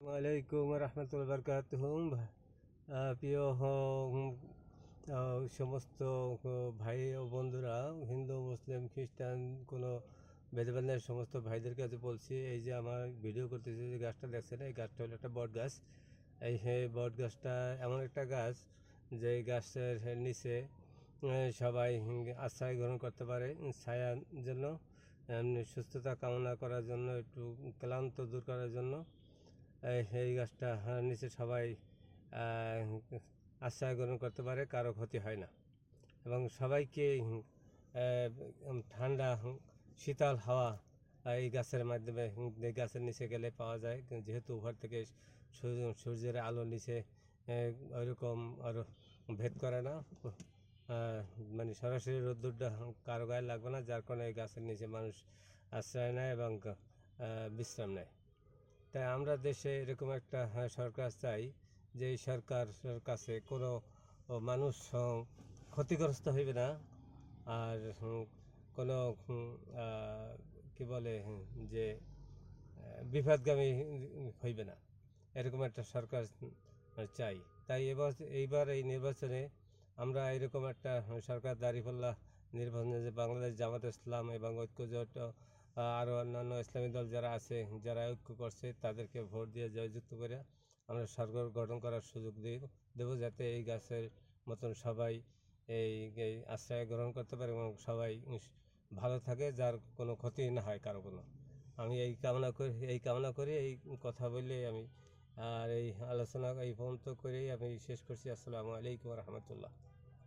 ওয়ালাইকুম রহমতুল্লাহ বরকাতুহ। প্রিয় সমস্ত ভাই ও বন্ধুরা, হিন্দু মুসলিম খ্রিস্টান কোনো ভেদাভেদ নেই, সমস্ত ভাইদের কাছে বলছি, এই যে আমার ভিডিও করতেছি, যে গাছটা দেখছেন, এই গাছটা হলো একটা বট গাছ। এই বট গাছটা এমন একটা গাছ যে গাছের নিচে সবাই আশ্রয় গ্রহণ করতে পারে, ছায়ার জন্য, সুস্থতা কামনা করার জন্য, একটু ক্লান্ত দূর করার জন্য এই গাছটা নিচে সবাই আশ্রয় গ্রহণ করতে পারে, কারো ক্ষতি হয় না এবং সবাইকে ঠান্ডা শীতল হাওয়া এই গাছের মাধ্যমে, গাছের নিচে গেলে পাওয়া যায়, যেহেতু উপর থেকে সূর্যের আলো নিচে ওইরকম আরও ভেদ করে না, মানে সরাসরি রোদ্দুরটা কারো গায়ে লাগবে না, যার কারণে এই গাছের নিচে মানুষ আশ্রয় নেয় এবং বিশ্রাম নেয়। তাই আমরা দেশে এরকম একটা সরকার চাই, যে এই সরকারের কাছে কোনো মানুষ ক্ষতিগ্রস্ত হইবে না, আর কোনো কি বলে যে বিপদগামী হইবে না, এরকম একটা সরকার চাই। তাই এইবার এই নির্বাচনে আমরা এরকম একটা সরকার দাঁড়িপাল্লা নির্বাচনে, যে বাংলাদেশ জামাত ইসলাম এবং ঐক্যজোট আরও অন্যান্য ইসলামী দল যারা আছে, যারা ঐক্য করছে, তাদেরকে ভোট দিয়ে জয়যুক্ত করে আমরা সরকার গঠন করার সুযোগ দেব, যাতে এই গাছের মতন সবাই এই এই আশ্রয় গ্রহণ করতে পারে এবং সবাই ভালো থাকে, যার কোনো ক্ষতি না হয় কারো কোনো। আমি এই কামনা করি এই কথা বললে আমি আর এই আলোচনা এই পর্যন্ত করেই আমি শেষ করছি। আসসালামু আলাইকুম রহমতুল্লাহ।